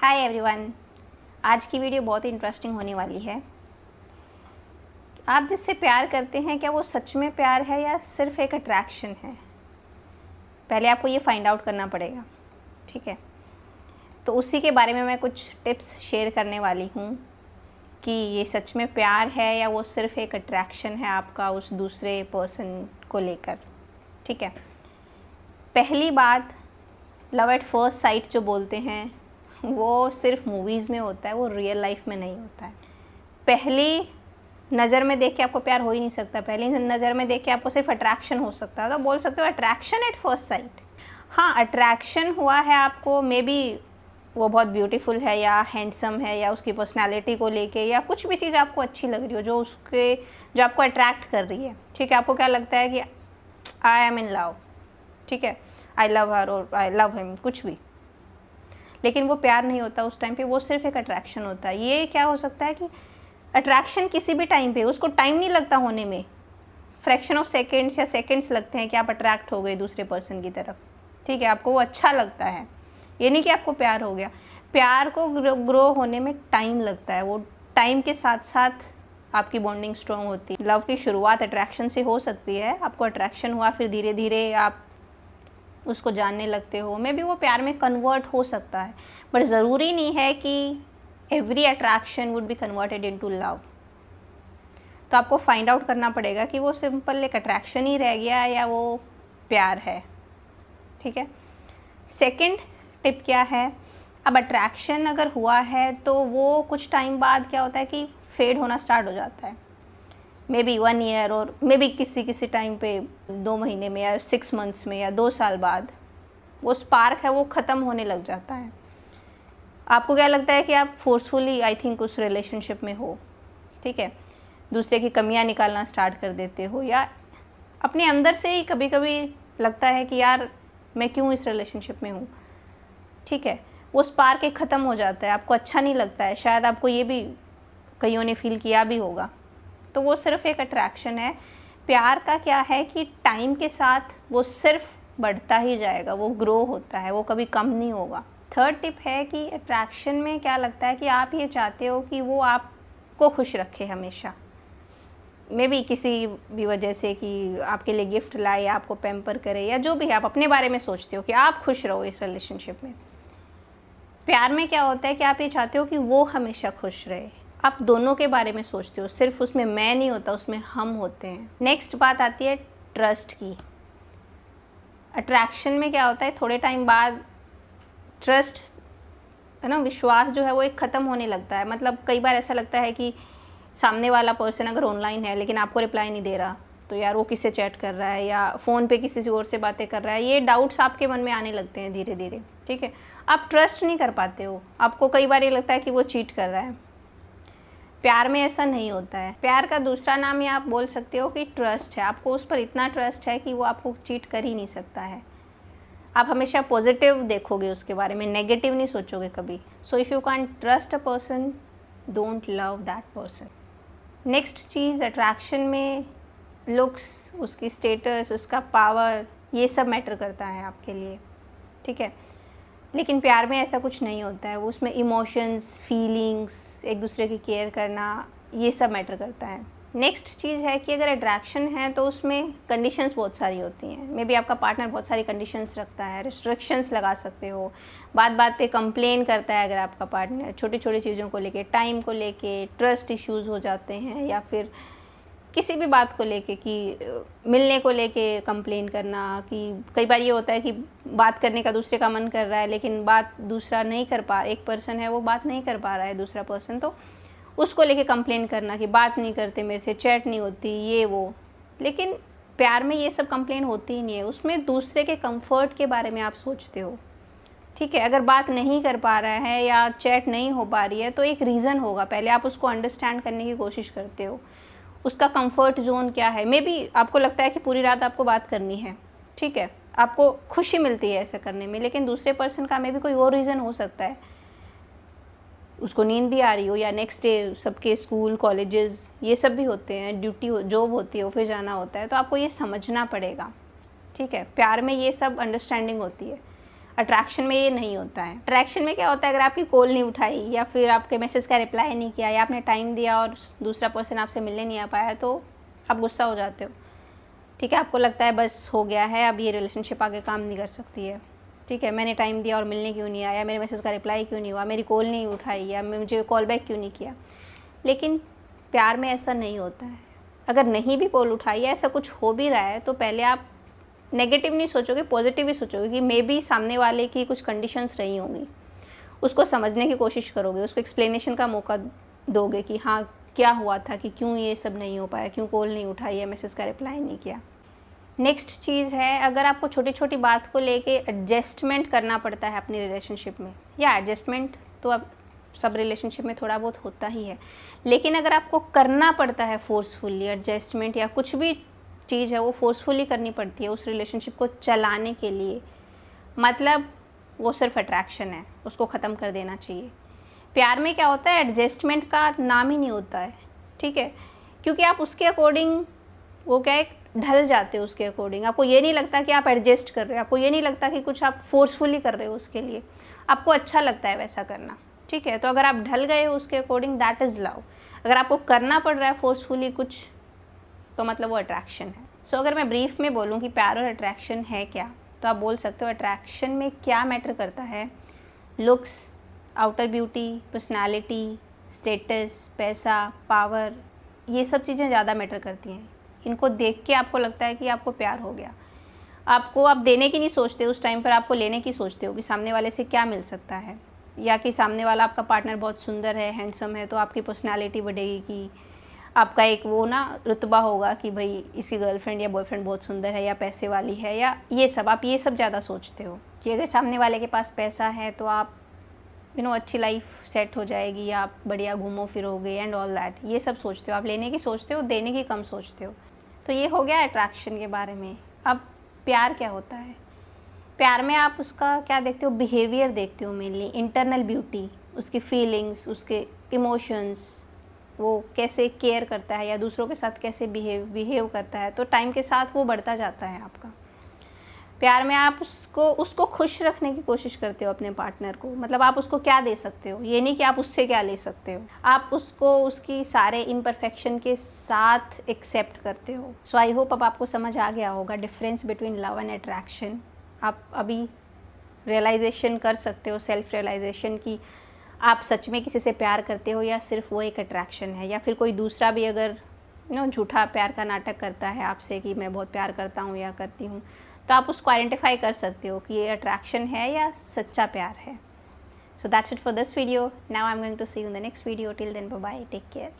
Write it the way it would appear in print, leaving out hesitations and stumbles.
Hi everyone. आज की video बहुत ही इंटरेस्टिंग होने वाली है। आप जिससे प्यार करते हैं क्या वो सच में प्यार है या सिर्फ एक अट्रैक्शन है? पहले आपको ये फाइंड आउट करना पड़ेगा, ठीक है। तो उसी के बारे में मैं कुछ टिप्स शेयर करने वाली हूँ कि ये सच में प्यार है या वो सिर्फ एक अट्रैक्शन है आपका उस दूसरे पर्सन को लेकर, ठीक है। पहली बात, लव एट फर्स्ट साइट जो बोलते हैं वो सिर्फ मूवीज़ में होता है, वो रियल लाइफ में नहीं होता है। पहली नज़र में देख के आपको प्यार हो ही नहीं सकता, पहली नज़र में देख के आपको सिर्फ अट्रैक्शन हो सकता है। तो बोल सकते हो अट्रैक्शन एट फर्स्ट साइट। हाँ, अट्रैक्शन हुआ है आपको, मे बी वो बहुत ब्यूटीफुल है या हैंडसम है या उसकी पर्सनालिटी को लेके या कुछ भी चीज़ आपको अच्छी लग रही हो जो आपको अट्रैक्ट कर रही है, ठीक है। आपको क्या लगता है कि आई एम इन लव, ठीक है, आई लव हर और आई लव हिम, कुछ भी, लेकिन वो प्यार नहीं होता उस टाइम पे, वो सिर्फ एक अट्रैक्शन होता है। ये क्या हो सकता है कि अट्रैक्शन किसी भी टाइम पे, उसको टाइम नहीं लगता होने में, फ्रैक्शन ऑफ सेकेंड्स या सेकेंड्स लगते हैं कि आप अट्रैक्ट हो गए दूसरे पर्सन की तरफ, ठीक है। आपको वो अच्छा लगता है, ये नहीं कि आपको प्यार हो गया। प्यार को ग्रो होने में टाइम लगता है, वो टाइम के साथ साथ आपकी बॉन्डिंग स्ट्रॉन्ग होती है। लव की शुरुआत अट्रैक्शन से हो सकती है, आपको अट्रैक्शन हुआ, फिर धीरे धीरे आप उसको जानने लगते हो, मे बी वो प्यार में कन्वर्ट हो सकता है, बट ज़रूरी नहीं है कि every attraction would be converted into love. तो आपको फाइंड आउट करना पड़ेगा कि वो सिंपल एक अट्रैक्शन ही रह गया या वो प्यार है, ठीक है। सेकंड टिप क्या है, अब अट्रैक्शन अगर हुआ है तो वो कुछ टाइम बाद क्या होता है कि फेड होना स्टार्ट हो जाता है, मे बी 1 ईयर और मे बी किसी टाइम पे 2 महीने में या 6 मंथ्स में या 2 साल बाद वो स्पार्क है वो ख़त्म होने लग जाता है। आपको क्या लगता है कि आप फोर्सफुली आई थिंक उस रिलेशनशिप में हो, ठीक है, दूसरे की कमियां निकालना स्टार्ट कर देते हो या अपने अंदर से ही कभी कभी लगता है कि यार मैं क्यों इस रिलेशनशिप में हूँ, ठीक है। वो स्पार्क एक ख़त्म हो जाता है, आपको अच्छा नहीं लगता है, शायद आपको ये भी कईयों ने फील किया भी होगा। तो वो सिर्फ एक अट्रैक्शन है। प्यार का क्या है कि टाइम के साथ वो सिर्फ बढ़ता ही जाएगा, वो ग्रो होता है, वो कभी कम नहीं होगा। थर्ड टिप है कि अट्रैक्शन में क्या लगता है कि आप ये चाहते हो कि वो आपको खुश रखे हमेशा, मे बी किसी भी वजह से कि आपके लिए गिफ्ट लाए या आपको पैम्पर करे या जो भी है, आप अपने बारे में सोचते हो कि आप खुश रहो इस रिलेशनशिप में। प्यार में क्या होता है कि आप ये चाहते हो कि वो हमेशा खुश रहे, आप दोनों के बारे में सोचते हो, सिर्फ उसमें मैं नहीं होता, उसमें हम होते हैं। नेक्स्ट बात आती है ट्रस्ट की। अट्रैक्शन में क्या होता है, थोड़े टाइम बाद ट्रस्ट है ना, विश्वास जो है वो एक ख़त्म होने लगता है। मतलब कई बार ऐसा लगता है कि सामने वाला पर्सन अगर ऑनलाइन है लेकिन आपको रिप्लाई नहीं दे रहा, तो यार वो किससे चैट कर रहा है या फ़ोन पे किसी और से बातें कर रहा है, ये डाउट्स आपके मन में आने लगते हैं धीरे धीरे, ठीक है। आप ट्रस्ट नहीं कर पाते हो, आपको कई बार ये लगता है कि वो चीट कर रहा है। प्यार में ऐसा नहीं होता है। प्यार का दूसरा नाम ये आप बोल सकते हो कि ट्रस्ट है। आपको उस पर इतना ट्रस्ट है कि वो आपको चीट कर ही नहीं सकता है। आप हमेशा पॉजिटिव देखोगे उसके बारे में, नेगेटिव नहीं सोचोगे कभी। So if you can trust a person, don't love that person. Next cheese, attraction में लुक्स, उसकी स्टेटस, उसका पावर, ये सब मैटर करता है आपके लिए, ठीक है। लेकिन प्यार में ऐसा कुछ नहीं होता है, वो उसमें इमोशंस, फीलिंग्स, एक दूसरे की केयर करना, ये सब मैटर करता है। नेक्स्ट चीज़ है कि अगर अट्रैक्शन है तो उसमें कंडीशंस बहुत सारी होती हैं। मे बी आपका पार्टनर बहुत सारी कंडीशंस रखता है, रिस्ट्रिक्शंस लगा सकते हो, बात बात पे कंप्लेन करता है अगर आपका पार्टनर, छोटी छोटी चीज़ों को लेके, टाइम को लेके, ट्रस्ट इश्यूज़ हो जाते हैं या फिर किसी भी बात को लेके कि मिलने को लेके कंप्लेन करना, कि कई बार ये होता है कि बात करने का दूसरे का मन कर रहा है लेकिन बात दूसरा नहीं कर पा, एक पर्सन है वो बात नहीं कर पा रहा है दूसरा पर्सन, तो उसको लेके कंप्लेन करना कि बात नहीं करते मेरे से, चैट नहीं होती, ये वो। लेकिन प्यार में ये सब कंप्लेन होती ही नहीं है, उसमें दूसरे के कंफर्ट के बारे में आप सोचते हो, ठीक है। अगर बात नहीं कर पा रहा है या चैट नहीं हो पा रही है तो एक रीज़न होगा, पहले आप उसको अंडरस्टैंड करने की कोशिश करते हो, उसका कंफर्ट जोन क्या है। मे बी आपको लगता है कि पूरी रात आपको बात करनी है, ठीक है, आपको खुशी मिलती है ऐसा करने में, लेकिन दूसरे पर्सन का मे बी कोई और रीज़न हो सकता है, उसको नींद भी आ रही हो या नेक्स्ट डे सबके स्कूल कॉलेजेस ये सब भी होते हैं, ड्यूटी जॉब होती है, ऑफिस जाना होता है, तो आपको ये समझना पड़ेगा, ठीक है। प्यार में ये सब अंडरस्टैंडिंग होती है। अट्रैक्शन में ये नहीं होता है। अट्रैक्शन में क्या होता है, अगर आपकी कॉल नहीं उठाई या फिर आपके मैसेज का रिप्लाई नहीं किया या आपने टाइम दिया और दूसरा पर्सन आपसे मिलने नहीं आ पाया तो आप गुस्सा हो जाते हो, ठीक है। आपको लगता है बस हो गया है, अब ये रिलेशनशिप आगे काम नहीं कर सकती है, ठीक है। मैंने टाइम दिया और मिलने क्यों नहीं आया, मेरे मैसेज का रिप्लाई क्यों नहीं हुआ, मेरी कॉल नहीं उठाई या मुझे कॉल बैक क्यों नहीं किया। लेकिन प्यार में ऐसा नहीं होता है। अगर नहीं भी कॉल उठाई या ऐसा कुछ हो भी रहा है तो पहले आप नेगेटिव नहीं सोचोगे, पॉजिटिव ही सोचोगे कि मे बी सामने वाले की कुछ कंडीशंस रही होंगी। उसको समझने की कोशिश करोगे, उसको एक्सप्लेनेशन का मौका दोगे कि हाँ क्या हुआ था, कि क्यों ये सब नहीं हो पाया, क्यों कॉल नहीं उठाई या मैसेज का रिप्लाई नहीं किया। नेक्स्ट चीज़ है, अगर आपको छोटी छोटी बात को लेके एडजस्टमेंट करना पड़ता है अपनी रिलेशनशिप में, या एडजस्टमेंट तो अब सब रिलेशनशिप में थोड़ा बहुत होता ही है, लेकिन अगर आपको करना पड़ता है फोर्सफुली एडजस्टमेंट या कुछ भी चीज़ है वो फोर्सफुली करनी पड़ती है उस रिलेशनशिप को चलाने के लिए, मतलब वो सिर्फ अट्रैक्शन है, उसको ख़त्म कर देना चाहिए। प्यार में क्या होता है, एडजस्टमेंट का नाम ही नहीं होता है, ठीक है, क्योंकि आप उसके अकॉर्डिंग वो क्या है ढल जाते हो उसके अकॉर्डिंग। आपको ये नहीं लगता कि आप एडजस्ट कर रहे हो, आपको ये नहीं लगता कि कुछ आप फोर्सफुली कर रहे हो उसके लिए, आपको अच्छा लगता है वैसा करना, ठीक है। तो अगर आप ढल गए हो उसके अकॉर्डिंग, दैट इज़ लव। अगर आपको करना पड़ रहा है फोर्सफुली कुछ तो मतलब वो अट्रैक्शन है। सो अगर मैं ब्रीफ में बोलूँ कि प्यार और अट्रैक्शन है क्या, तो आप बोल सकते हो अट्रैक्शन में क्या मैटर करता है, looks, outer beauty, personality, status, पैसा, पावर, ये सब चीज़ें ज़्यादा मैटर करती हैं। इनको देख के आपको लगता है कि आपको प्यार हो गया। आप देने की नहीं सोचते उस टाइम पर, आपको लेने की सोचते हो कि सामने वाले से क्या मिल सकता है, या कि सामने वाला आपका पार्टनर बहुत सुंदर है, हैंडसम है, तो आपकी पर्सनालिटी बढ़ेगी, कि आपका एक वो ना रुतबा होगा कि भाई इसकी गर्लफ्रेंड या बॉयफ्रेंड बहुत सुंदर है या पैसे वाली है, या ये सब आप ये सब ज़्यादा सोचते हो कि अगर सामने वाले के पास पैसा है तो आप अच्छी लाइफ सेट हो जाएगी, या आप बढ़िया घूमो फिरोगे एंड ऑल दैट, ये सब सोचते हो। आप लेने की सोचते हो, देने की कम सोचते हो। तो ये हो गया अट्रैक्शन के बारे में। अब प्यार क्या होता है, प्यार में आप उसका क्या देखते हो, बिहेवियर देखते हो मेनली, इंटरनल ब्यूटी, उसकी फीलिंग्स, उसके इमोशंस, वो कैसे केयर करता है या दूसरों के साथ कैसे बिहेव करता है। तो टाइम के साथ वो बढ़ता जाता है आपका। प्यार में आप उसको खुश रखने की कोशिश करते हो अपने पार्टनर को, मतलब आप उसको क्या दे सकते हो, ये नहीं कि आप उससे क्या ले सकते हो, आप उसको उसकी सारे इम्परफेक्शन के साथ एक्सेप्ट करते हो। सो आई होप अब आपको समझ आ गया होगा difference between love and attraction. आप अभी रियलाइजेशन कर सकते हो, सेल्फ रियलाइजेशन की आप सच में किसी से प्यार करते हो या सिर्फ वो एक अट्रैक्शन है, या फिर कोई दूसरा भी अगर झूठा प्यार का नाटक करता है आपसे कि मैं बहुत प्यार करता हूँ या करती हूँ, तो आप उसको आइडेंटिफाई कर सकते हो कि ये अट्रैक्शन है या सच्चा प्यार है। So that's it for this video. Now I am going to see you in the next video. Till then bye bye, take care.